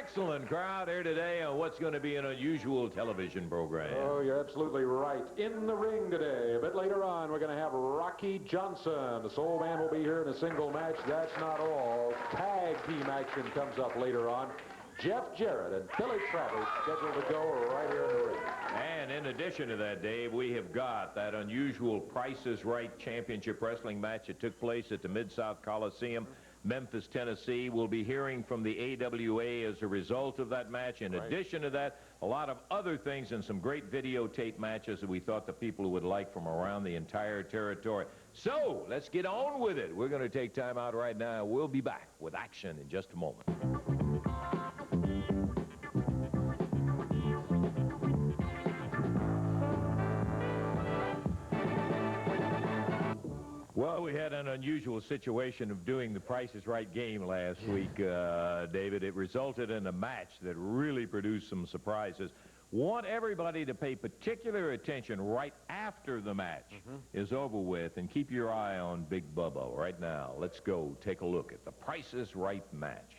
excellent crowd here today on what's going to be an unusual television program. Oh, you're absolutely right. In the ring today, a bit later on, we're going to have Rocky Johnson. The Soul Man will be here in a single match. That's not all. Tag team action comes up later on. Jarrett and Billy Travers scheduled to go right here in the ring. And in addition to that, Dave, we have got that unusual Price is Right Championship Wrestling match that took place at the Mid-South Coliseum, Memphis, Tennessee. We'll be hearing from the AWA as a result of that match. In addition to that, a lot of other things and some great videotape matches that we thought the people would like from around the entire territory. So, let's get on with it. We're going to take time out right now. We'll be back with action in just a moment. Well, we had an unusual situation of doing the Price is Right game last week, David. It resulted in a match that really produced some surprises. Want everybody to pay particular attention right after the match is over with, and keep your eye on Big Bubba right now. Let's go take a look at the Price is Right match.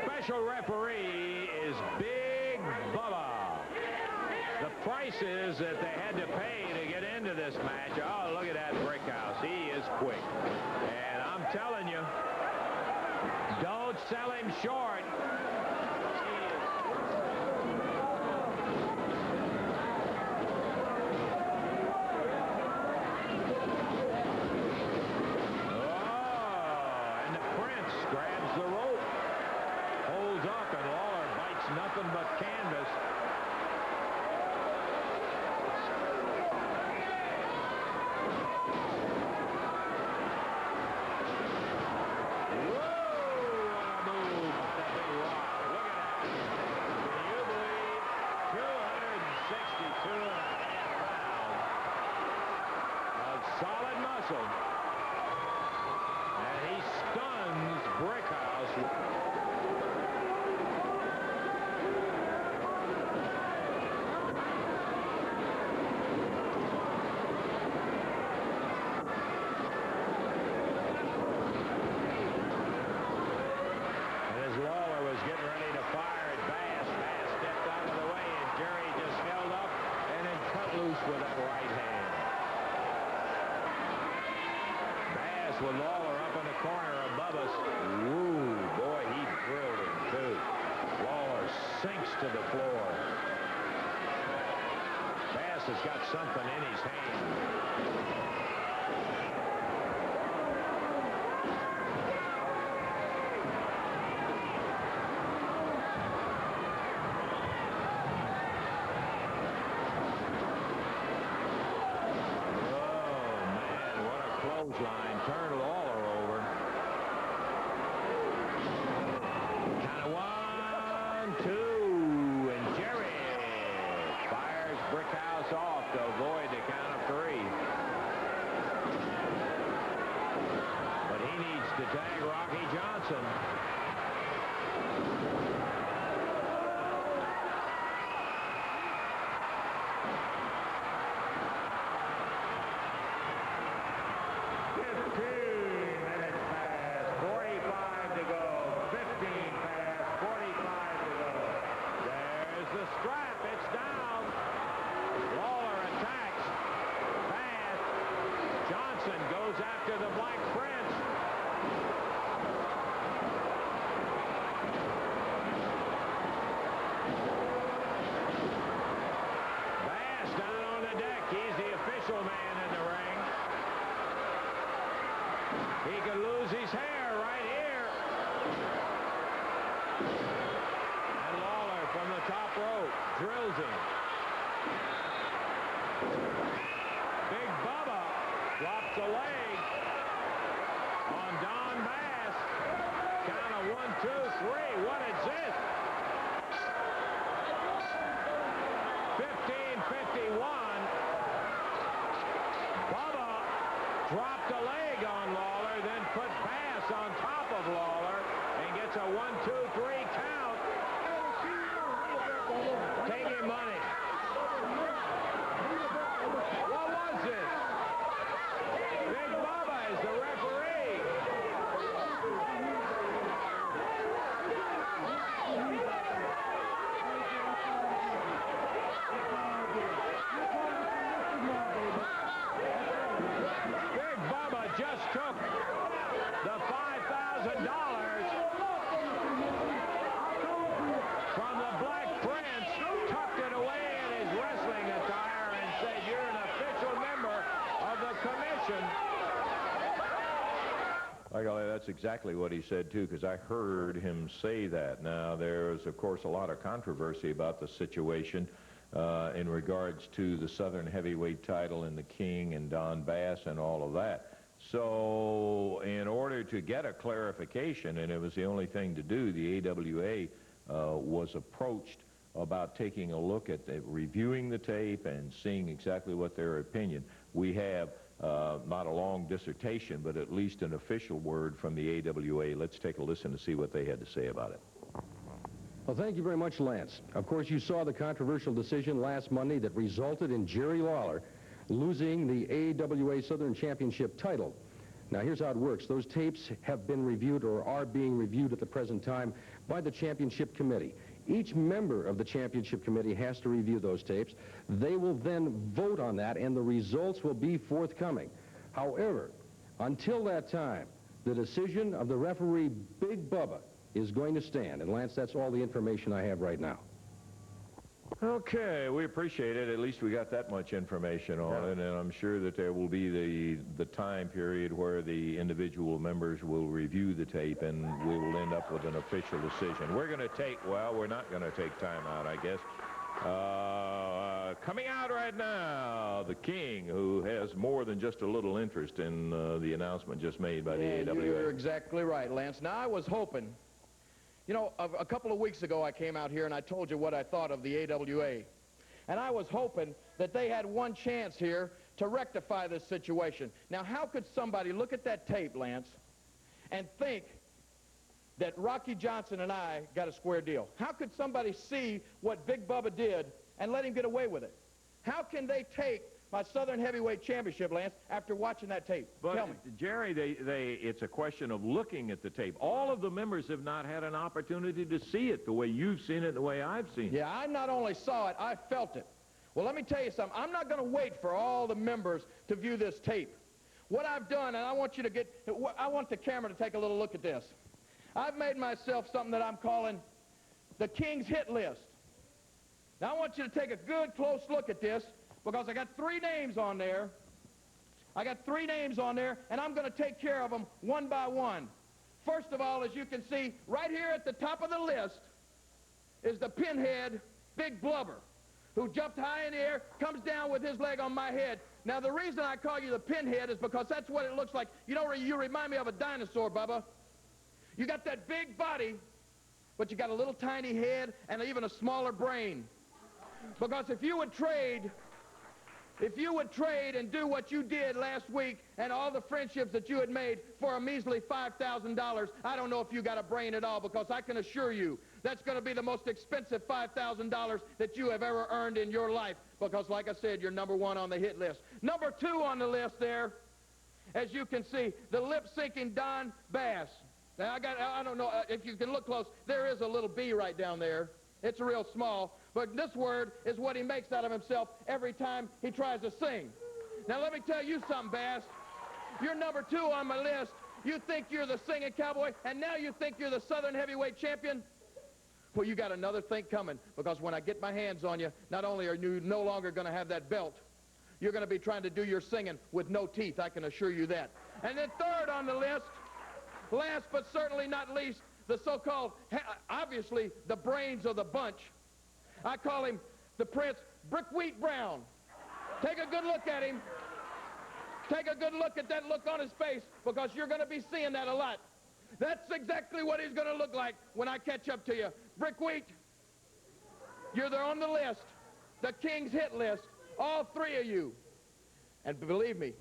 Special referee is Big Bubba. The prices that they had to pay to get into this match. Oh, look at that Brickhouse. He is quick. And I'm telling you, don't sell him short. Oh, and the Prince grabs the rope. Holds up, and Lawler bites nothing but canvas. Whoa, what a move by that big rock. Look at that. Can you believe 262 and a half pounds of solid muscle. And he stuns Brickhouse. Lawler was getting ready to fire at Bass. Bass stepped out of the way, and Jerry just held up and then cut loose with that right hand. Bass with Lawler up in the corner above us. Woo, boy, he drilled him too. Lawler sinks to the floor. Bass has got something in his hand. Line, turn Lawler over. Count of 1, 2, and Jerry fires Brickhouse off to avoid the count of 3. But he needs to tag Rocky Johnson. Strap, it's down. Lawler attacks. Fast. Johnson goes after the Black Prince. He could lose his hair right here. And Lawler from the top rope drills him. Big Bubba drops a leg on Don Bass. Count of 1, 2, 3. What is this? 15:51. Bubba dropped a leg on Lawler, then put Bass on top of Lawler and gets a 1, 2, 3 count. Taking money. What was this? Big Bubba is the referee. Big Bubba just took the $5,000 from the Black Prince, tucked it away in his wrestling attire, and said, "You're an official member of the commission." By golly, that's exactly what he said, too, because I heard him say that. Now, there's, of course, a lot of controversy about the situation in regards to the Southern Heavyweight title and the King and Don Bass and all of that. So in order to get a clarification, and it was the only thing to do, the AWA was approached about taking a look at reviewing the tape and seeing exactly what their opinion. We have not a long dissertation, but at least an official word from the AWA. Let's take a listen to see what they had to say about it. Well, thank you very much, Lance. Of course, you saw the controversial decision last Monday that resulted in Jerry Lawler losing the AWA Southern Championship title. Now, here's how it works. Those tapes have been reviewed or are being reviewed at the present time by the Championship Committee. Each member of the Championship Committee has to review those tapes. They will then vote on that, and the results will be forthcoming. However, until that time, the decision of the referee, Big Bubba, is going to stand. And, Lance, that's all the information I have right now. Okay, we appreciate it. At least we got that much information on it, and I'm sure that there will be the time period where the individual members will review the tape, and we will end up with an official decision. We're going to take, well, we're not going to take time out, I guess. Coming out right now, the King, who has more than just a little interest in the announcement just made by the AWA. You're exactly right, Lance. Now, I was hoping, you know, a couple of weeks ago I came out here and I told you what I thought of the AWA. And I was hoping that they had one chance here to rectify this situation. Now, how could somebody look at that tape, Lance, and think that Rocky Johnson and I got a square deal? How could somebody see what Big Bubba did and let him get away with it? How can they take my Southern Heavyweight Championship, Lance, after watching that tape? But, tell me. Jerry, it's a question of looking at the tape. All of the members have not had an opportunity to see it the way you've seen it, the way I've seen it. Yeah, I not only saw it, I felt it. Well, let me tell you something. I'm not going to wait for all the members to view this tape. What I've done, and I want the camera to take a little look at this. I've made myself something that I'm calling the King's Hit List. Now, I want you to take a good, close look at this, because I got 3 names on there. I got 3 names on there, and I'm going to take care of them one by one. First of all, as you can see, right here at the top of the list is the pinhead, Big Blubber, who jumped high in the air, comes down with his leg on my head. Now, the reason I call you the pinhead is because that's what it looks like. You know, you remind me of a dinosaur, Bubba. You got that big body, but you got a little tiny head and even a smaller brain. Because if you would trade and do what you did last week and all the friendships that you had made for a measly $5,000, I don't know if you got a brain at all, because I can assure you that's going to be the most expensive $5,000 that you have ever earned in your life, because, like I said, you're number 1 on the hit list. Number 2 on the list there, as you can see, the lip-syncing Don Bass. Now, I don't know if you can look close. There is a little B right down there. It's real small. But this word is what he makes out of himself every time he tries to sing. Now, let me tell you something, Bass. You're number 2 on my list. You think you're the singing cowboy, and now you think you're the Southern Heavyweight Champion? Well, you got another thing coming, because when I get my hands on you, not only are you no longer going to have that belt, you're going to be trying to do your singing with no teeth, I can assure you that. And then third on the list, last but certainly not least, the so-called, obviously, the brains of the bunch. I call him the Prince Brickwheat Brown. Take a good look at him. Take a good look at that look on his face, because you're going to be seeing that a lot. That's exactly what he's going to look like when I catch up to you. Brickwheat, you're there on the list, the King's hit list, all three of you. And believe me,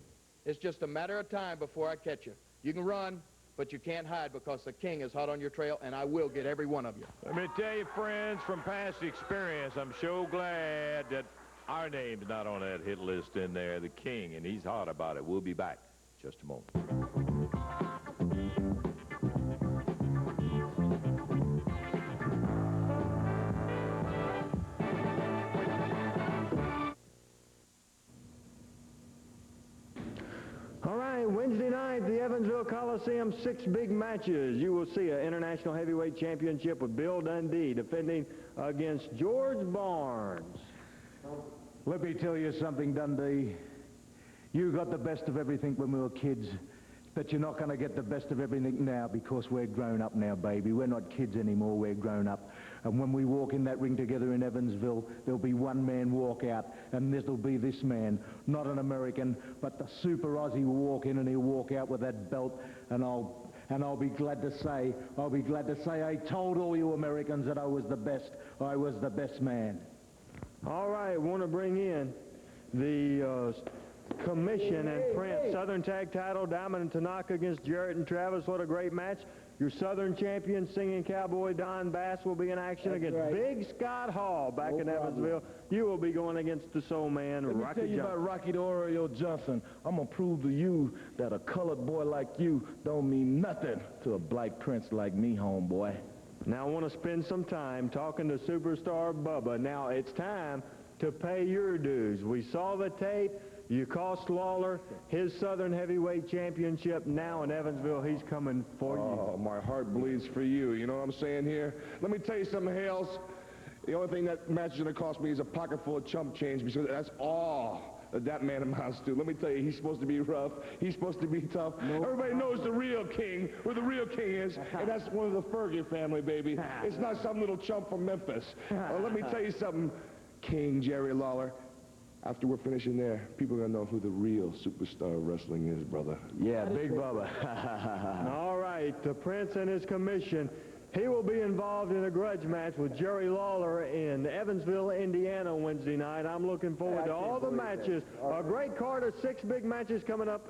it's just a matter of time before I catch you. You can run, but you can't hide, because the King is hot on your trail, and I will get every one of you. Let me tell you, friends, from past experience, I'm so glad that our name's not on that hit list in there, the King, and he's hot about it. We'll be back in just a moment. All right, Wednesday night, the Evansville Coliseum, 6 big matches. You will see an international heavyweight championship with Bill Dundee defending against George Barnes. Let me tell you something, Dundee. You got the best of everything when we were kids, but you're not going to get the best of everything now, because we're grown up now, baby. We're not kids anymore, we're grown up. And when we walk in that ring together in Evansville, there'll be one man walk out, and this'll be this man, not an American, but the Super Aussie will walk in, and he'll walk out with that belt, and I'll be glad to say, I told all you Americans that I was the best man. All right, want to bring in the Commission and Prince Southern Tag Title, Diamond and Tanaka against Jarrett and Travis. What a great match. Your Southern champion, singing cowboy Don Bass, will be in action against Big Scott Hall back in Evansville. You will be going against the Soul Man, Rocky Johnson. Let me tell you about Rocky the Oriole Johnson. I'm going to prove to you that a colored boy like you don't mean nothing to a black prince like me, homeboy. Now I want to spend some time talking to Superstar Bubba. Now it's time to pay your dues. We saw the tape. You cost Lawler his Southern Heavyweight Championship. Now in Evansville, he's coming for you. Oh, my heart bleeds for you. You know what I'm saying here? Let me tell you something, Hales. The only thing that match is going to cost me is a pocket full of chump change, because that's all that man amounts to. Let me tell you, he's supposed to be rough. He's supposed to be tough. Nope. Everybody knows the real king, where the real king is, and that's one of the Fergie family, baby. It's not some little chump from Memphis. Let me tell you something, King Jerry Lawler. After we're finishing there, people are going to know who the real superstar of wrestling is, brother. Yeah, Big Bubba. All right, the Prince and his Commission. He will be involved in a grudge match with Jerry Lawler in Evansville, Indiana, Wednesday night. I'm looking forward to all the matches. A great card of 6 big matches coming up.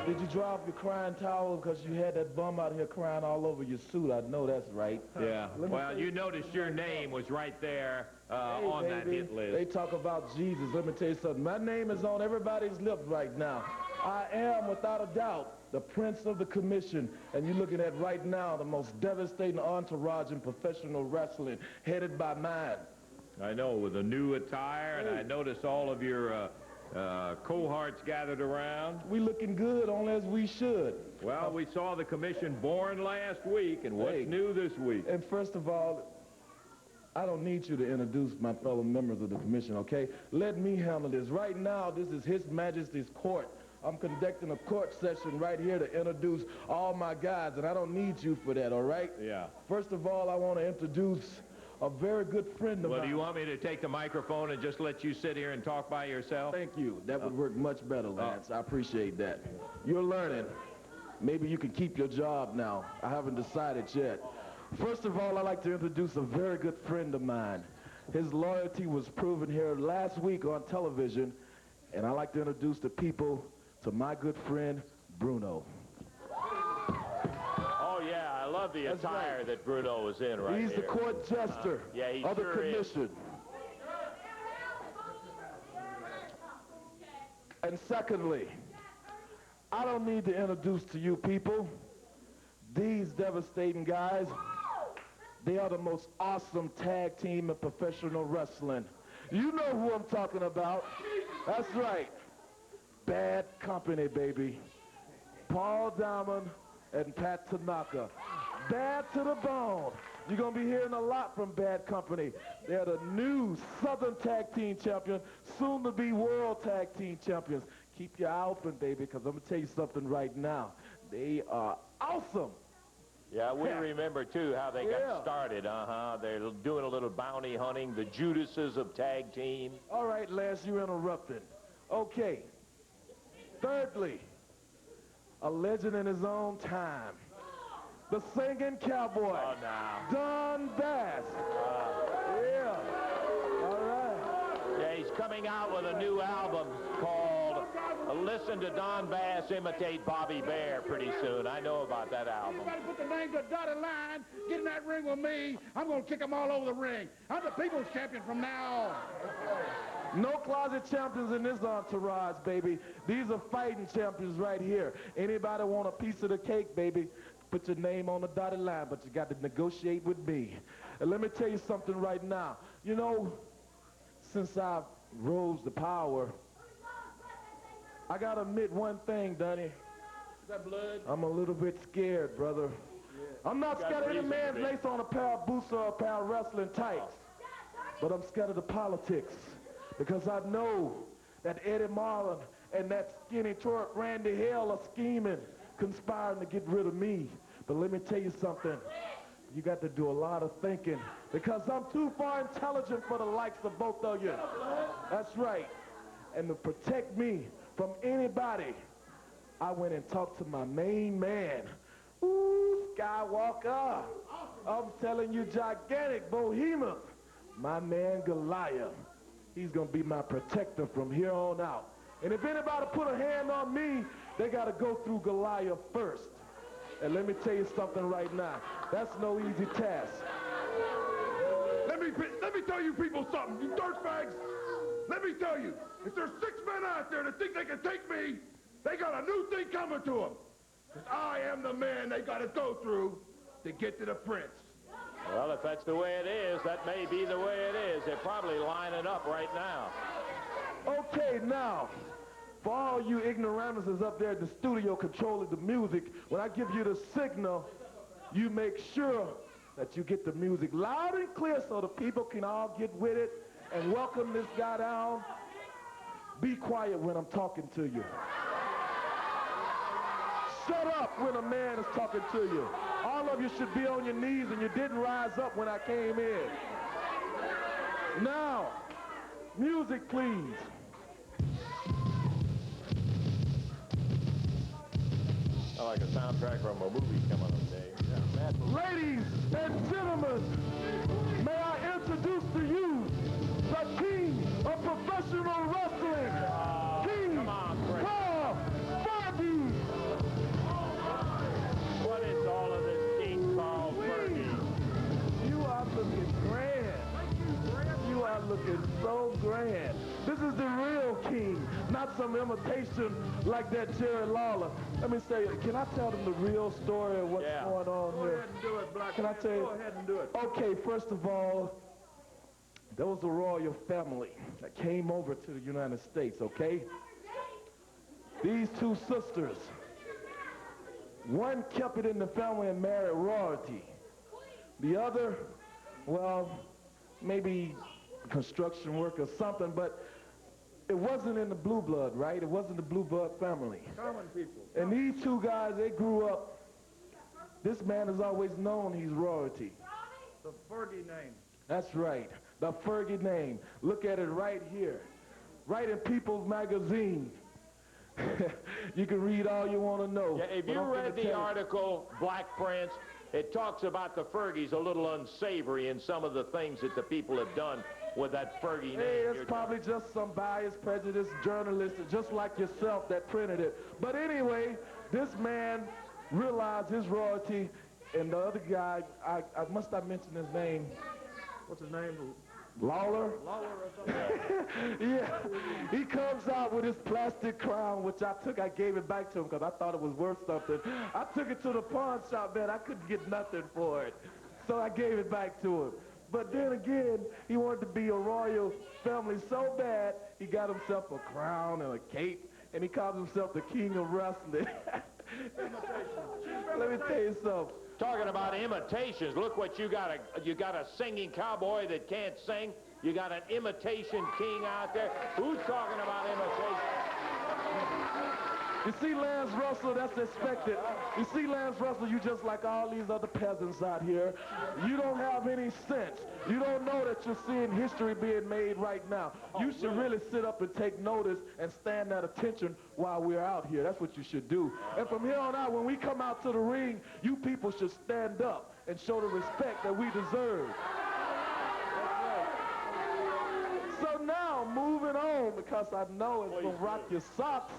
Did you drop your crying towel because you had that bum out here crying all over your suit? I know that's right. Yeah. Well, you noticed your name was right there on baby, that hit list. They talk about Jesus. Let me tell you something. My name is on everybody's lips right now. I am, without a doubt, the Prince of the Commission. And you're looking at right now the most devastating entourage in professional wrestling, headed by mine. I know, with a new attire, and I noticed all of your cohorts gathered around. We looking good, only as we should. Well, we saw the Commission born last week, and what's new this week? And first of all, I don't need you to introduce my fellow members of the Commission, okay? Let me handle this. Right now, this is His Majesty's court. I'm conducting a court session right here to introduce all my guys, and I don't need you for that, all right? Yeah. First of all, I want to introduce a very good friend of mine. Well, do you want me to take the microphone and just let you sit here and talk by yourself? Thank you. That would work much better, Lance. I appreciate that. You're learning. Maybe you can keep your job now. I haven't decided yet. First of all, I'd like to introduce a very good friend of mine. His loyalty was proven here last week on television, and I'd like to introduce the people to my good friend, Bruno. I love the attire that Bruno was in right He's here. the court jester Yeah, he of the sure Commission. And secondly, I don't need to introduce to you people these devastating guys. They are the most awesome tag team in professional wrestling. You know who I'm talking about. That's right. Bad Company, baby. Paul Diamond and Pat Tanaka. Bad to the bone. You're going to be hearing a lot from Bad Company. They're the new Southern Tag Team Champions, soon to be World Tag Team Champions. Keep your eye open, baby, because I'm going to tell you something right now. They are awesome. Yeah, we remember, too, how they got started. They're doing a little bounty hunting, the Judases of tag team. All right, Lance, you interrupted. Okay. Thirdly, a legend in his own time. The singing cowboy, Don Bass. Yeah. All right. Yeah, he's coming out with a new album called Listen to Don Bass Imitate Bobby Bear pretty soon. I know about that album. Everybody put the name to a dotted line. Get in that ring with me. I'm going to kick them all over the ring. I'm the people's champion from now on. No closet champions in this entourage, baby. These are fighting champions right here. Anybody want a piece of the cake, baby? Put your name on the dotted line, but you got to negotiate with me. And let me tell you something right now. You know, since I rose to power, I got to admit one thing, Dunny. Is that blood? I'm a little bit scared, brother. Yeah. I'm not scared of any man's lace on a pair of boots or a pair of wrestling tights. But I'm scared of the politics. Because I know that Eddie Marlin and that skinny twerp Randy Hale are scheming, conspiring to get rid of me. But let me tell you something. You got to do a lot of thinking because I'm too far intelligent for the likes of both of you. That's right. And to protect me from anybody, I went and talked to my main man. Ooh, Skywalker. I'm telling you, gigantic behemoth. My man Goliath. He's going to be my protector from here on out. And if anybody put a hand on me, they got to go through Goliath first. And let me tell you something right now. That's no easy task. Let me tell you people something, you dirtbags. Let me tell you, if there's 6 men out there that think they can take me, they got a new thing coming to them. Because I am the man they got to go through to get to the prince. Well, if that's the way it is, that may be the way it is. They're probably lining up right now. Okay, now, for all you ignoramuses up there at the studio controlling the music, when I give you the signal, you make sure that you get the music loud and clear so the people can all get with it and welcome this guy down. Be quiet when I'm talking to you. Shut up when a man is talking to you. All of you should be on your knees and you didn't rise up when I came in. Now, music please. I like a soundtrack from a movie coming up, Dave. Yeah, ladies and gentlemen, may I introduce to you the king of professional wrestling, King Paul Fergie. What is all of this, King Carl Fergie? You are looking grand. You are looking so grand. This is the real king, not some imitation like that Jerry Lawler. Let me say, can I tell them the real story of what's going on here? Go ahead and do it, Black. Can I tell you? Go ahead and do it. Okay, first of all, there was a royal family that came over to the United States, okay? These two sisters, one kept it in the family and married royalty. The other, well, maybe construction work or something, but it wasn't in the blue blood, right? It wasn't the blue blood family. Common people. And these two guys, they grew up. This man is always known he's royalty. The Fergie name. That's right, the Fergie name. Look at it right here, right in People's Magazine. You can read all you want to know. Yeah, if you read the article, Black Prince, it talks about the Fergies a little unsavory in some of the things that the people have done with that Fergie name. Hey, it's probably just some biased, prejudiced journalist, just like yourself, that printed it. But anyway, this man realized his royalty, and the other guy, I must have mentioned his name. What's his name? Lawler? Yeah, he comes out with his plastic crown, which I gave it back to him because I thought it was worth something. I took it to the pawn shop, man. I couldn't get nothing for it. So I gave it back to him. But then again, he wanted to be a royal family so bad, he got himself a crown and a cape, and he calls himself the king of wrestling. Let me tell you something. Talking about imitations, look what you got. You got a singing cowboy that can't sing. You got an imitation king out there. Who's talking about imitation? You see, Lance Russell, that's expected. You see, Lance Russell, you just like all these other peasants out here. You don't have any sense. You don't know that you're seeing history being made right now. You should really sit up and take notice and stand at attention while we're out here. That's what you should do. And from here on out, when we come out to the ring, you people should stand up and show the respect that we deserve. So now, moving on, because I know it's going to rock your socks,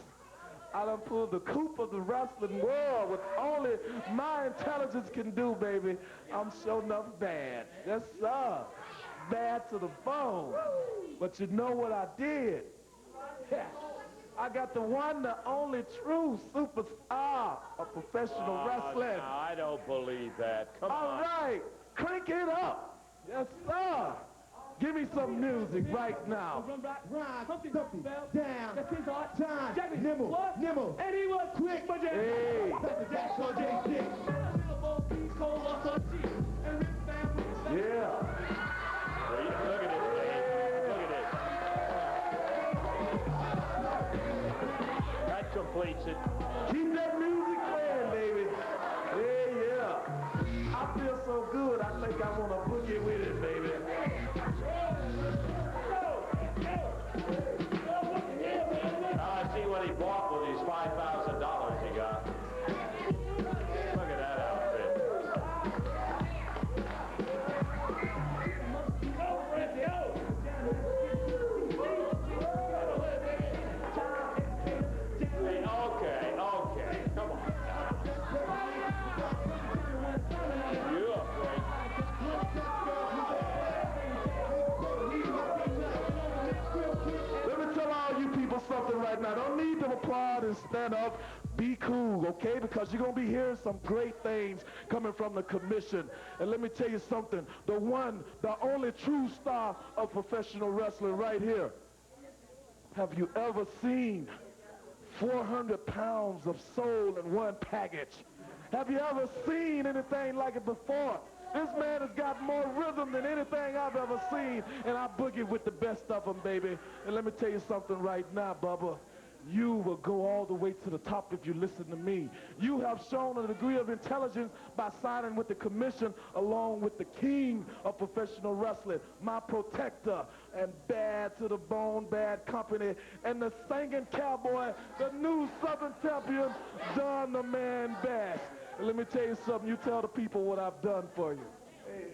I done pulled the coupe of the wrestling world with only my intelligence can do, baby. I'm sure enough bad. Yes, sir. Bad to the bone. But you know what I did? Yeah. I got the one, the only true superstar of professional wrestling. No, I don't believe that. Come on. All right. Crank it up. Yes, sir. Give me some music right now. Humpty down. That's his hard time. Nimble. And he was quick, but Hey. Yeah. Look at it, Dave. Look at it. That completes it. Keep that music playing, baby. Yeah. I feel so good, I think I want to boogie with it, baby. I see what he bought with his $5,000 he got. Look at that outfit. Hey, okay, come on. You are great. Let me tell all you people something right now. Don't need to applaud and stand up. Be cool, okay? Because you're going to be hearing some great things coming from the commission. And let me tell you something. The one, the only true star of professional wrestling right here. Have you ever seen 400 pounds of soul in one package? Have you ever seen anything like it before? This man has got more rhythm than anything I've ever seen, and I boogie with the best of them, baby. And let me tell you something right now, Bubba. You will go all the way to the top if you listen to me. You have shown a degree of intelligence by signing with the commission along with the king of professional wrestling, my protector, and bad to the bone, bad company, and the singing cowboy, the new Southern champion, Don the Man Bass. And let me tell you something. You tell the people what I've done for you. Hey,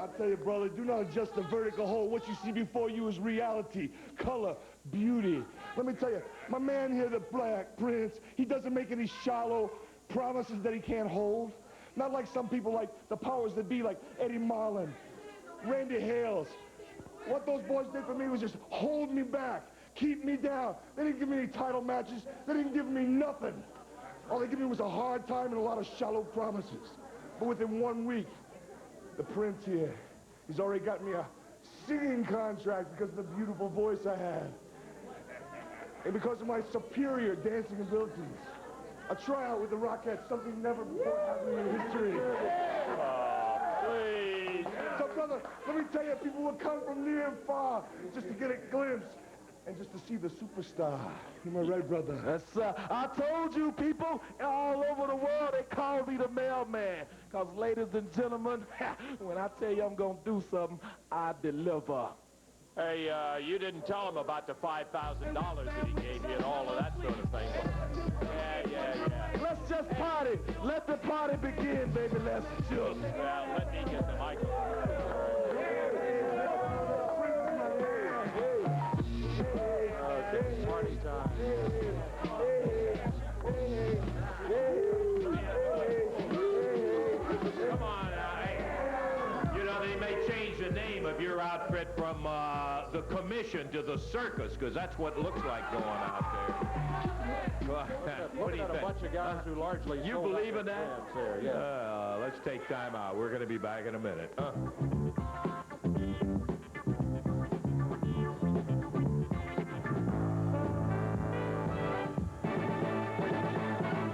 I tell you, brother, do not adjust the vertical hole. What you see before you is reality, color, beauty. Let me tell you, my man here, the Black Prince, he doesn't make any shallow promises that he can't hold. Not like some people like the powers that be, like Eddie Marlin, Randy Hales. What those boys did for me was just hold me back, keep me down. They didn't give me any title matches. They didn't give me nothing. All they gave me was a hard time and a lot of shallow promises. But within 1 week, the Prince here, he's already got me a singing contract because of the beautiful voice I had. And because of my superior dancing abilities. A tryout with the Rockettes, something never before happened in history. Please. So, brother, let me tell you, people will come from near and far just to get a glimpse and just to see the superstar. Am I right, brother? That's, I told you, people, all over the world, they call me the mailman. Because, ladies and gentlemen, when I tell you I'm going to do something, I deliver. Hey, you didn't tell him about the $5,000 that he gave you and all of that sort of thing. Yeah. Let's just party. Let the party begin, baby. Let's just. Well, let me get the microphone. Okay, party time. Come on, you know, they may change the name name of your outfit from the commission to the circus? Because that's what it looks like going out there. What do you at a think? bunch of guys who largely You sold out believe in their that? fans there, yeah. Let's take time out. We're going to be back in a minute.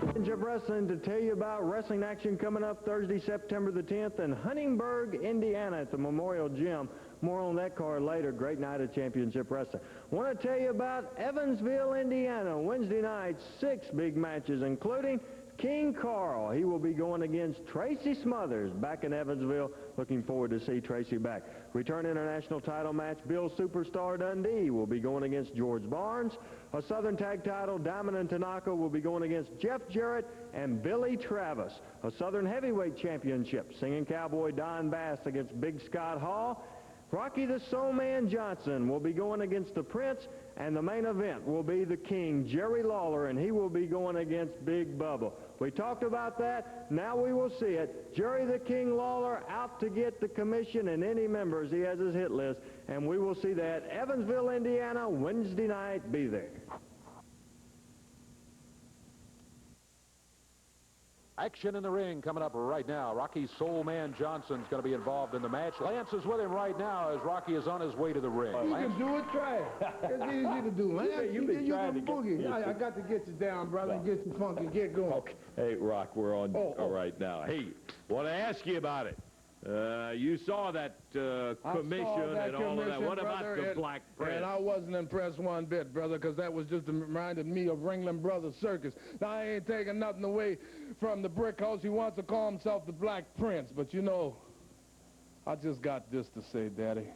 Championship Wrestling to tell you about wrestling action coming up Thursday, September the 10th in Huntingburg, Indiana at the Memorial Gym. More on that card later. Great night of Championship Wrestling. Want to tell you about Evansville, Indiana. Wednesday night, 6 big matches, including King Carl. He will be going against Tracy Smothers back in Evansville. Looking forward to see Tracy back. Return international title match, Bill Superstar Dundee will be going against George Barnes. A Southern Tag title, Diamond and Tanaka will be going against Jeff Jarrett and Billy Travis. A Southern Heavyweight Championship, Singing Cowboy Don Bass against Big Scott Hall. Rocky the Soulman Johnson will be going against the Prince, and the main event will be the King, Jerry Lawler, and he will be going against Big Bubba. We talked about that. Now we will see it. Jerry the King Lawler out to get the commission and any members. He has his hit list, and we will see that. Evansville, Indiana, Wednesday night. Be there. Action in the ring coming up right now. Rocky Soulman Johnson's going to be involved in the match. Lance is with him right now as Rocky is on his way to the ring. You can do it, try it. It's easy to do, Lance. You've been trying to boogie. I got to get you down, brother, and get you funky, get going. Okay. Hey, Rock, we're on right now. Hey, want to ask you about it. You saw that commission and all of that. What about the Black Prince? And I wasn't impressed one bit, brother, because that was just reminded me of Ringling Brothers Circus. Now, I ain't taking nothing away from the Brickhouse. He wants to call himself the Black Prince. But, you know, I just got this to say, Daddy.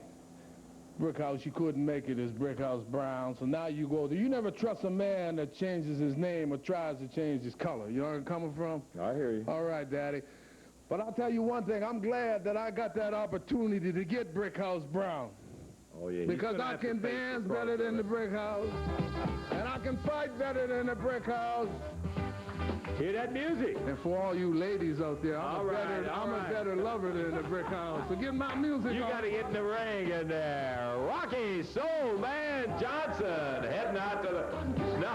Brickhouse, you couldn't make it as Brickhouse Brown, so now you go there. You never trust a man that changes his name or tries to change his color. You know where I'm coming from? I hear you. All right, Daddy. But I'll tell you one thing. I'm glad that I got that opportunity to get Brickhouse Brown. Oh, yeah. Because I can dance better than the Brickhouse, and I can fight better than the Brickhouse. Hear that music? And for all you ladies out there, I'm a better lover than the Brickhouse. So get my music You on. got to get in the ring in there. Rocky Soulman Johnson heading out to the... No,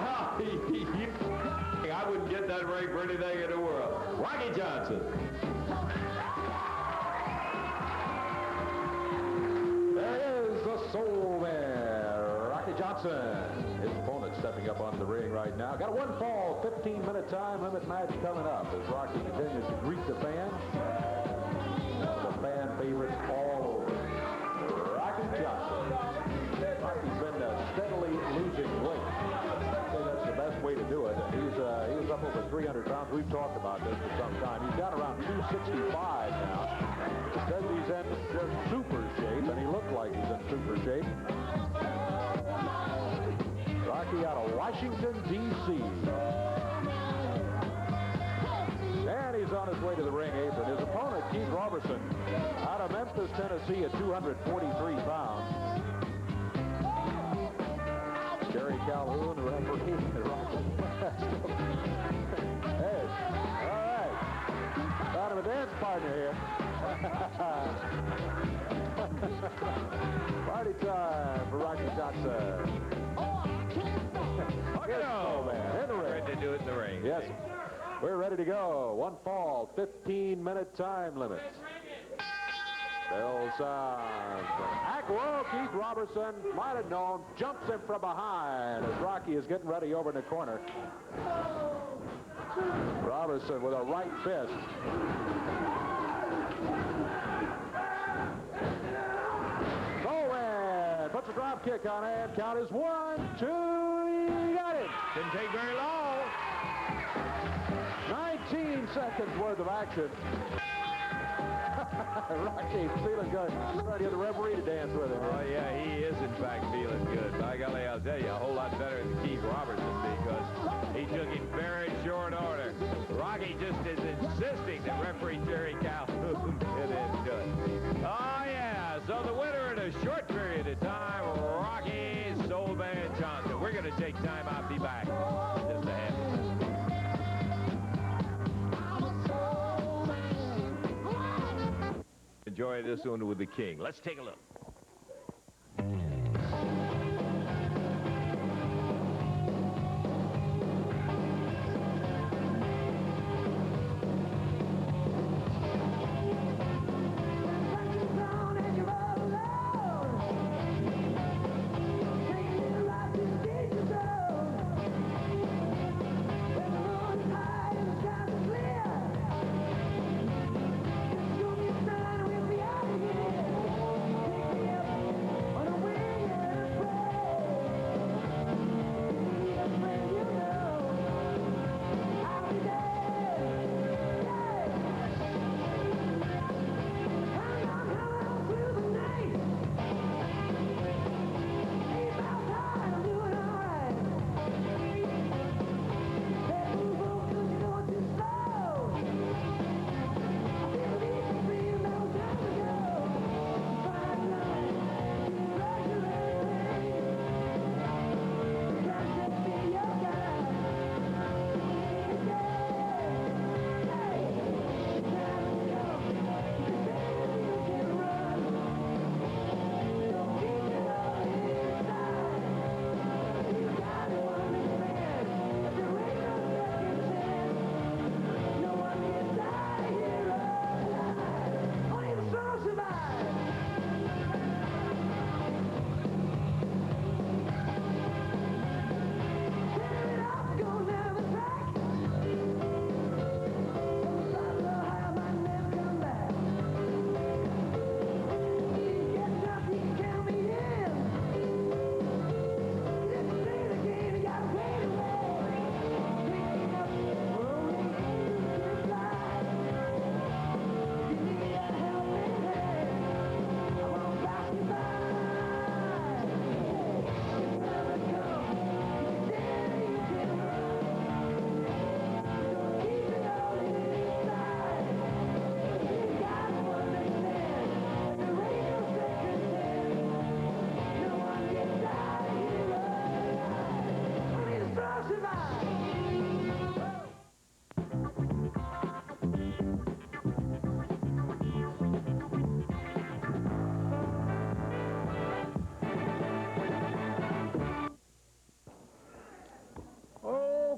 I wouldn't get that ring for anything in the world. Rocky Johnson. There is the Soulman, Rocky Johnson. His opponent stepping up onto the ring right now. Got a 1-fall, 15-minute time limit match coming up as Rocky continues to greet the fans. The fan favorites all over. Rocky Johnson. Rocky's been steadily losing weight. I'd say that's the best way to do it. He's up over 300 pounds. We've talked about this for some time. He's down around 265 now. It says he's in super shape, and he looked like he's in super shape. Rocky out of Washington, D.C. And he's on his way to the ring apron. His opponent, Keith Roberson, out of Memphis, Tennessee, at 243 pounds. Jerry Calhoun, the referee, and Rocky. Hey, all right. Found him a dance partner here. Party time for Rocky Johnson. Look at him. In the ring. Ready to do it in the ring. Yes. We're ready to go. 1-fall, 15-minute time limit. Bell sounds. Whoa, Keith Roberson might have known. Jumps him from behind as Rocky is getting ready over in the corner. Roberson with a right fist. Soulman puts a drop kick on it. Count is 1, 2. He got it. Didn't take very long. 19 seconds worth of action. Rocky's feeling good. Trying to get the referee to dance with him. Oh, yeah, he is, in fact, feeling good. By golly, I'll tell you, a whole lot better than Keith Robertson because he took it very short order. Rocky just is insisting that referee Jerry Calhoun get into it. Oh, yeah, so the winner in a short period of time, Rocky Soulman Johnson. We're going to take time out. Be back. Just a half. enjoy this one with the King. Let's take a look.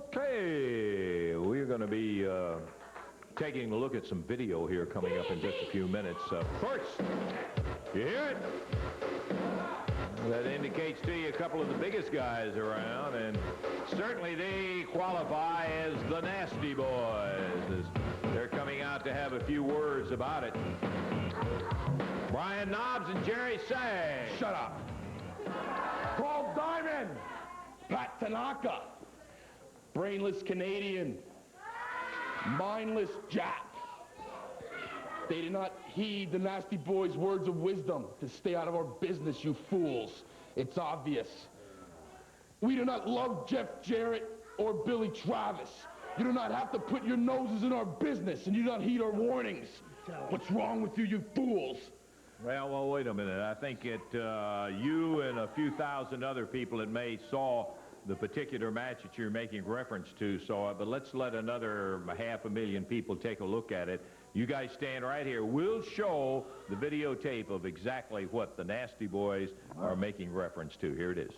Okay, we're going to be taking a look at some video here coming up in just a few minutes. First, you hear it? That indicates to you a couple of the biggest guys around, and certainly they qualify as the Nasty Boys, as they're coming out to have a few words about it. Brian Knobs and Jerry Sag. Shut up. Paul Diamond. Pat Tanaka. Brainless Canadian. Mindless Jack. They did not heed the Nasty Boys' words of wisdom to stay out of our business, you fools. It's obvious. We do not love Jeff Jarrett or Billy Travis. You do not have to put your noses in our business, and you do not heed our warnings. What's wrong with you, you fools? Well, wait a minute. I think you and a few thousand other people that may saw the particular match that you're making reference to saw it, but let's let another 500,000 people take a look at it. You guys stand right here. We'll show the videotape of exactly what the Nasty Boys are making reference to. Here it is.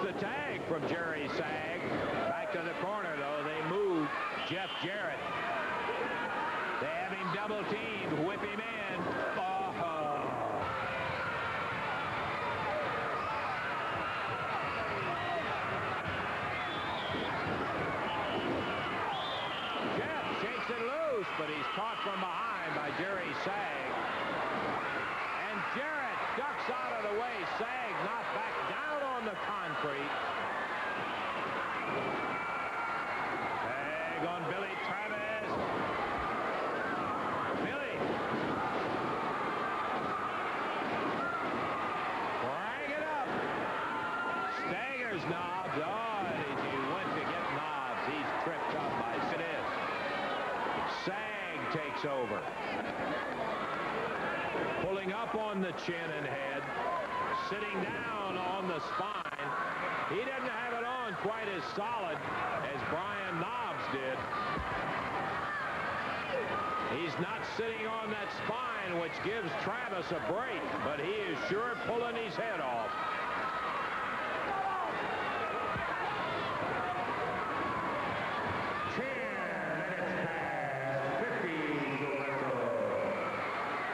The tag from Jerry Sag. Back to the corner, though. They move Jeff Jarrett. They have him double teamed. Whip him in. Oh. Jeff shakes it loose, but he's caught from behind by Jerry Sag. And Jarrett ducks out of the way. Sag knocked back down on the concrete. Tag on Billy Travis. Billy. Bring it up. Staggers Knobs. Oh, and he went to get Knobs. He's tripped up by Sidis. Sag takes over. Pulling up on the chin and head. Sitting down on the spine. He didn't have it on quite as solid as Brian Knobs did. He's not sitting on that spine, which gives Travis a break, but he is sure pulling his head off.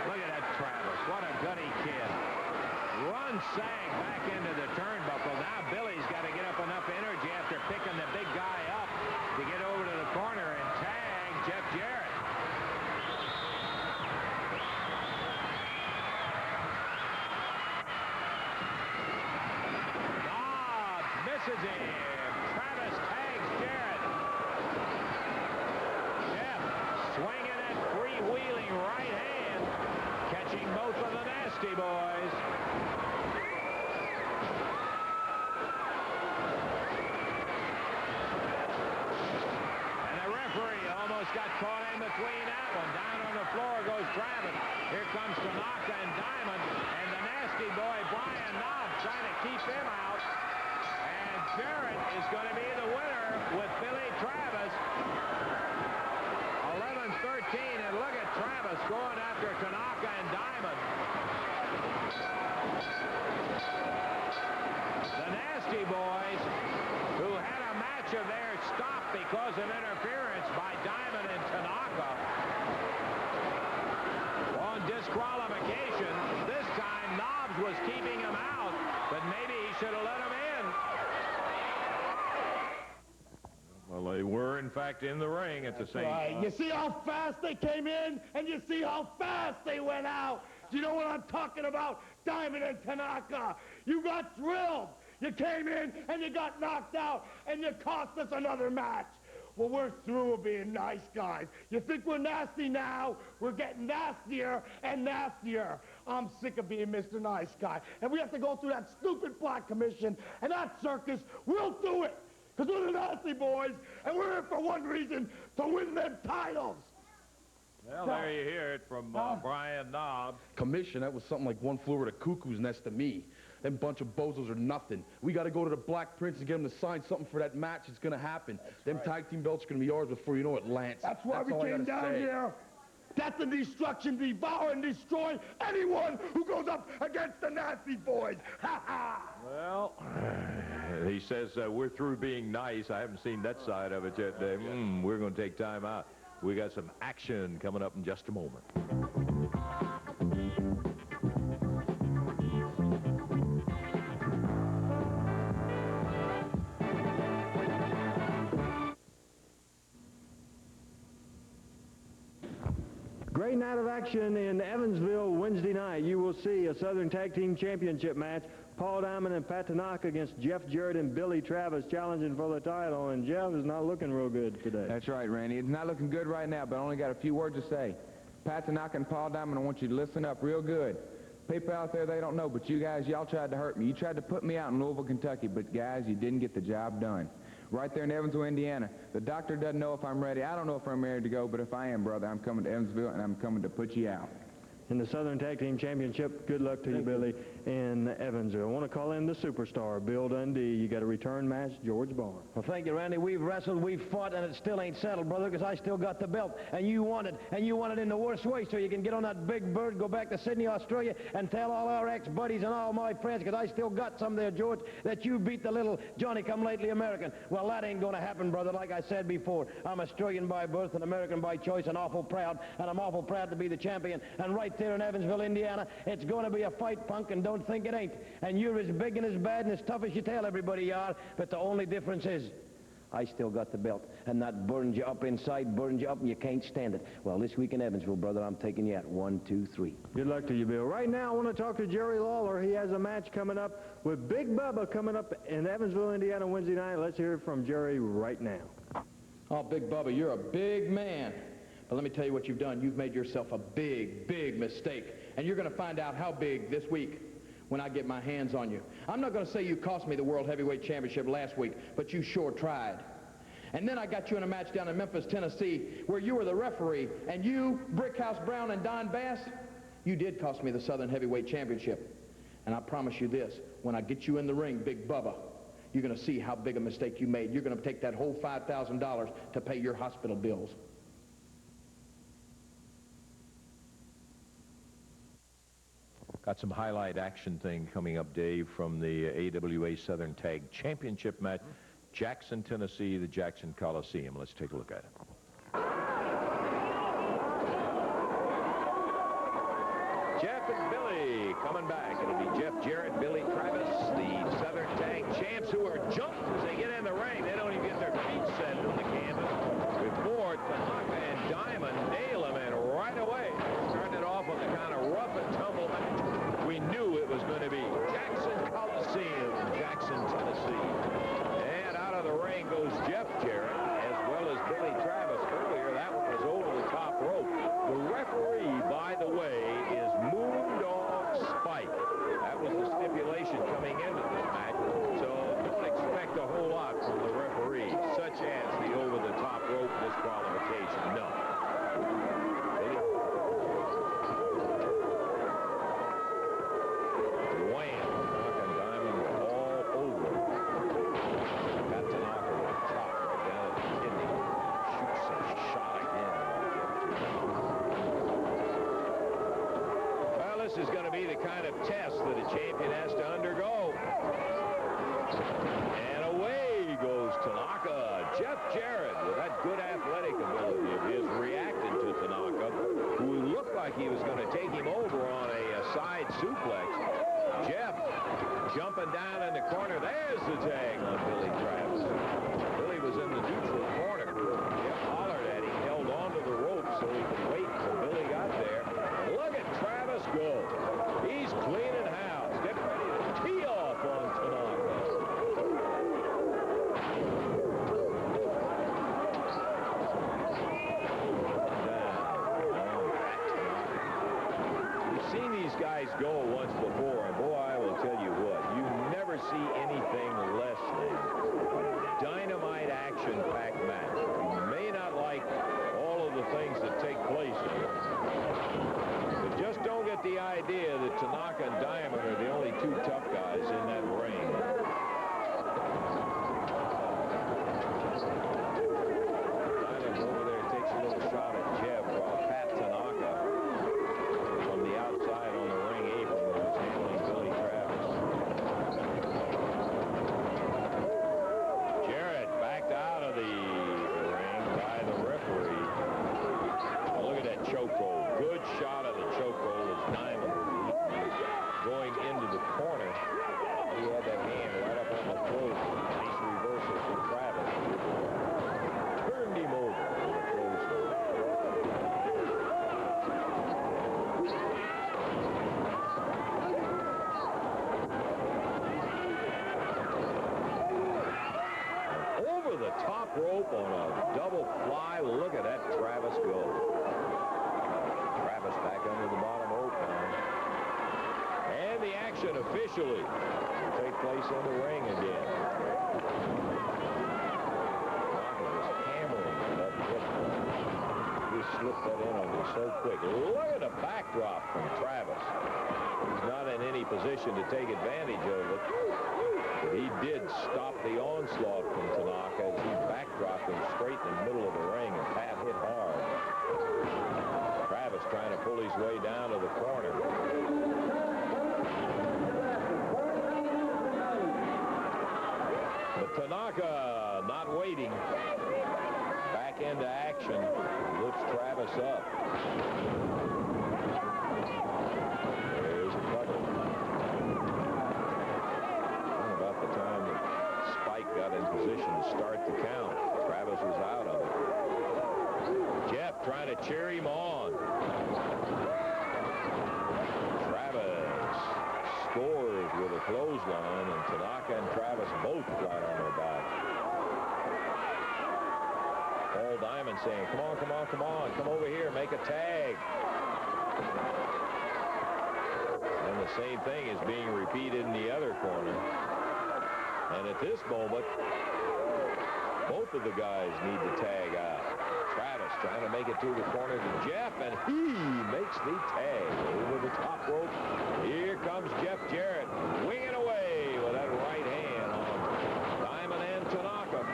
Look at that Travis. What a gutty kid. Runs Sag back into the turnbuckle. Now Billy's got to get up enough energy after picking the big guy up to get over to the corner and tag Jeff Jarrett. Knobs misses him. Travis tags Jarrett. Jeff swinging that freewheeling right hand, catching both of the Nasty Boys. Got caught in between that one. Down on the floor goes Travis. Here comes Tanaka and Diamond. And the Nasty Boy, Brian Knobs, trying to keep him out. And Jarrett is going to be the winner with Billy Travis. 11-13. And look at Travis going after Tanaka and Diamond. The Nasty Boys, who had a match of theirs stopped because of interference by Diamond and Tanaka on disqualification. This time Knobs was keeping him out, but maybe he should have let him in. Well, they were in fact in the ring at the same time. You see how fast they came in, and you see how fast they went out. Do you know what I'm talking about? Diamond and Tanaka. You got thrilled. You came in and you got knocked out, and you cost us another match. Well, we're through with being nice guys. You think we're nasty now? We're getting nastier and nastier. I'm sick of being Mr. Nice Guy. And we have to go through that stupid black commission and that circus. We'll do it. Because we're the Nasty Boys, and we're here for one reason, to win them titles. Well, there you hear it from Brian Knobs. Commission, that was something like one flew over the cuckoo's nest to me. Them bunch of bozos are nothing. We got to go to the Black Prince and get him to sign something for that match. It's going to happen. Them tag team belts are going to be yours before you know it, Lance. That's why we came down here. Death and destruction, devour and destroy anyone who goes up against the Nasty Boys. Ha ha! Well, he says we're through being nice. I haven't seen that side of it yet, Dave. We're going to take time out. We got some action coming up in just a moment. Great night of action in Evansville Wednesday night. You will see a Southern Tag Team Championship match. Paul Diamond and Pat Tanaka against Jeff Jarrett and Billy Travis challenging for the title, and Jeff is not looking real good today. That's right, Randy. It's not looking good right now, but I only got a few words to say. Pat Tanaka and Paul Diamond, I want you to listen up real good. People out there, they don't know, but you guys, y'all tried to hurt me. You tried to put me out in Louisville, Kentucky, but guys, you didn't get the job done. Right there in Evansville, Indiana. The doctor doesn't know if I'm ready. I don't know if I'm ready to go, but if I am, brother, I'm coming to Evansville, and I'm coming to put you out. In the Southern Tag Team Championship, good luck to you, Billy, in Evansville. I want to call in the superstar, Bill Dundee. You got a return match, George Barr. Well, thank you, Randy. We've wrestled, we've fought, and it still ain't settled, brother, because I still got the belt. And you want it in the worst way, so you can get on that big bird, go back to Sydney, Australia, and tell all our ex-buddies and all my friends, because I still got some there, George, that you beat the little Johnny-come-lately American. Well, that ain't going to happen, brother. Like I said before, I'm Australian by birth and American by choice, and awful proud, and I'm awful proud to be the champion. And right there in Evansville, Indiana, it's going to be a fight, punk, and don't think it ain't. And you're as big and as bad and as tough as you tell everybody you are, but the only difference is I still got the belt. And that burns you up inside, burns you up, and you can't stand it. Well, this week in Evansville, brother, I'm taking you at 1, 2, 3. Good luck to you, Bill. Right now, I want to talk to Jerry Lawler. He has a match coming up with Big Bubba coming up in Evansville, Indiana, Wednesday night. Let's hear it from Jerry right now. Oh, Big Bubba, you're a big man. But let me tell you what you've done. You've made yourself a big, big mistake. And you're going to find out how big this week when I get my hands on you. I'm not going to say you cost me the World Heavyweight Championship last week, but you sure tried. And then I got you in a match down in Memphis, Tennessee, where you were the referee, and you, Brickhouse Brown, and Don Bass, you did cost me the Southern Heavyweight Championship. And I promise you this, when I get you in the ring, Big Bubba, you're going to see how big a mistake you made. You're going to take that whole $5,000 to pay your hospital bills. Got some highlight action thing coming up, Dave, from the AWA Southern Tag Championship match, Jackson, Tennessee, the Jackson Coliseum. Let's take a look at it. Jeff and Billy coming back. It'll be Jeff Jarrett, Billy Travis, the Southern Tag champs who are jumped as they get in the ring. They don't even get their feet set on the canvas before Tanaka and Diamond nail them in right away. Starting it off with a kind of rough and tumble match. We knew it was going to be Jackson Coliseum, Jackson, Tennessee. And out of the ring goes Jeff Jarrett, as well as Billy Travis. Earlier, that one was over the top rope. The referee, by the way, is Moondog Spike. That was the stipulation coming into this match. So don't expect a whole lot from the referee, such as the over-the-top rope disqualification. No. Wham! Tanaka and Diamond were all over. Got Tanaka with a chop right down at the kidney. Shoots a shot again. Well, this is going to be the kind of test that a champion has to undergo. And away goes Tanaka. Jeff Jarrett, with that good athletic ability of his, reacted to Tanaka, who looked like he was going to take him over on a side suplex. Jeff jumping down in the corner. There's the tag on Billy Travis. Billy was in the neutral corner. Jeff hollered at him, held onto the rope so he could wait until Billy got there. Look at Travis go. He's cleaning house. Get ready to tee off on Tanaka. We've seen these guys go once before, and boy, I will tell you what, you never see anything less than a dynamite action-packed match. You may not like all of the things that take place in it, but just don't get the idea that Tanaka and Diamond are the only two tough guys in that ring. Diamond over there takes a little shot at Jeff while Pat Tanaka from the outside on the ring apron was handling Billy Travis. Jarrett backed out of the ring by the referee. Oh, look at that chokehold. Good shot of the chokehold as Diamond going into the corner. He had that hand right up on the throat. Nice reversal from Travis. Turned him over with a clothesline. Over the top rope on a double fly. Look at that Travis go. Travis back under the bottom rope now. And the action officially will take place in the ring again. Tanaka was hammering that hip. He slipped that in on me so quick. Look at the backdrop from Travis. He's not in any position to take advantage of it. But he did stop the onslaught from Tanaka as he backdropped him straight in the middle of the ring, and Pat hit hard. Travis trying to pull his way down to the corner. But Tanaka not waiting. Back into action. Lifts Travis up. There's a couple. About the time that Spike got in position to start the count. course, was out of it. Jeff trying to cheer him on. Travis scores with a clothesline, and Tanaka and Travis both flat on their back. Paul Diamond saying, come on, come on, come on, come over here, make a tag. And the same thing is being repeated in the other corner. And at this moment, both of the guys need to tag out. Travis trying to make it to the corner to Jeff, and he makes the tag over the top rope. Here comes Jeff Jarrett, winging away with that right hand on Diamond and Tanaka.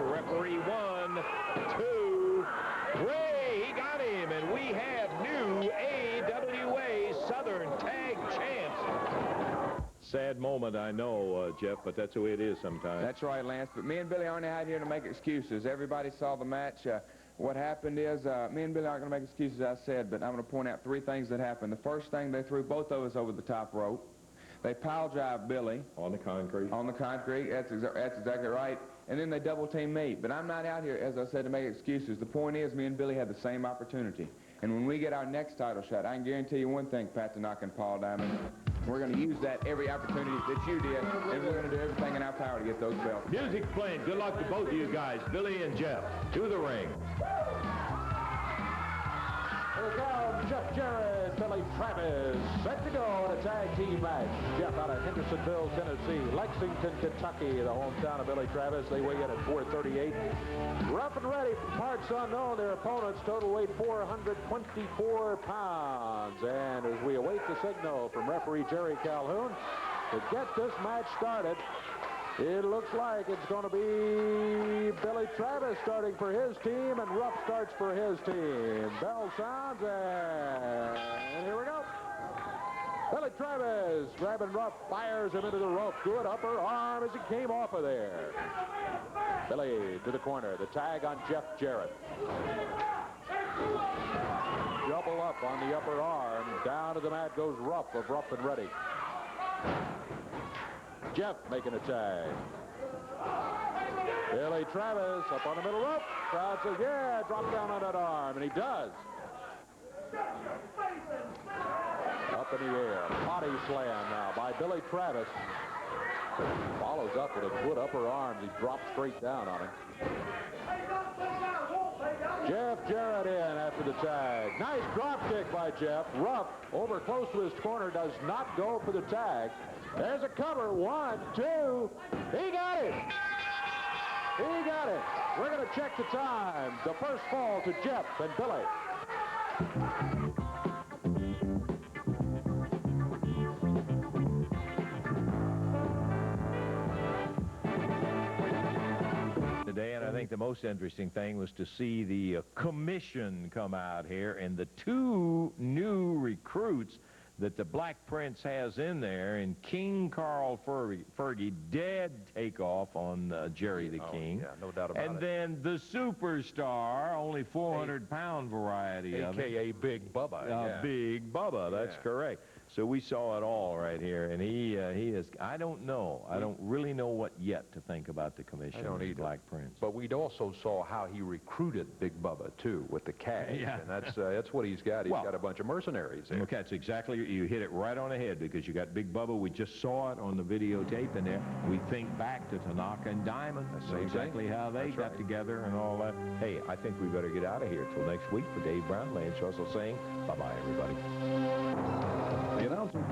Referee 1, 2, 3. He got him, and we have new AWA Southern Tag Champs. Sad moment, I know, Jeff, but that's the way it is sometimes. That's right, Lance. But me and Billy aren't out here to make excuses. Everybody saw the match. What happened is, me and Billy aren't going to make excuses, I said, but I'm going to point out 3 things that happened. The first thing, they threw both of us over the top rope. They pile drive Billy. On the concrete. On the concrete. That's exactly right. And then they double team me. But I'm not out here, as I said, to make excuses. The point is, me and Billy had the same opportunity. And when we get our next title shot, I can guarantee you one thing, Pat Tanaka and Paul Diamond. We're going to use that every opportunity that you did, and we're going to do everything in our power to get those belts. Music's playing. Good luck to both of you guys, Billy and Jeff. To the ring. Here comes Jeff Jarrett, Billy Travis, set to go in a tag team match. Jeff out of Hendersonville, Tennessee, Lexington, Kentucky, the hometown of Billy Travis. They weigh in at 438. Rough and ready from parts unknown. Their opponents total weight 424 pounds. And as we await the signal from referee Jerry Calhoun to get this match started, it looks like it's going to be Billy Travis starting for his team, and Ruff starts for his team. Bell sounds, and here we go. Billy Travis grabbing Ruff, fires him into the rope. Good upper arm as he came off of there. Billy to the corner. The tag on Jeff Jarrett. Double up on the upper arm. Down to the mat goes Ruff of Rough and Ready. Jeff making a tag. Billy Travis up on the middle rope. Crowd says, yeah, drop down on that arm, and he does. Up in the air. Body slam now by Billy Travis. Follows up with a good upper arm. He drops straight down on him. Jeff Jarrett in after the tag. Nice drop kick by Jeff. Ruff over close to his corner, does not go for the tag. There's a cover. 1, 2. He got it. He got it. We're going to check the time. The first fall to Jeff and Billy. Today, and I think the most interesting thing was to see the commission come out here and the 2 new recruits that the Black Prince has in there, and King Carl Fergie, dead takeoff on Jerry the King. Yeah, no doubt about it. And then the superstar, only 400-pound variety of it. A.K.A. Big Bubba. Big Bubba, that's correct. So we saw it all right here, and he is. I don't know. I don't really know what yet to think about the commission. I don't of either. Black Prince. But we also saw how he recruited Big Bubba too with the cash, Yeah. and that's what he's got. He's Well, got a bunch of mercenaries there. Okay, that's exactly. You hit it right on the head because you got Big Bubba. We just saw it on the videotape in there. We think back to Tanaka and Diamond. Same thing. Exactly how they That's got right. together and all that. Hey, I think we better get out of here till next week. For Dave Brown, Lance Russell saying bye-bye, everybody. The announcement.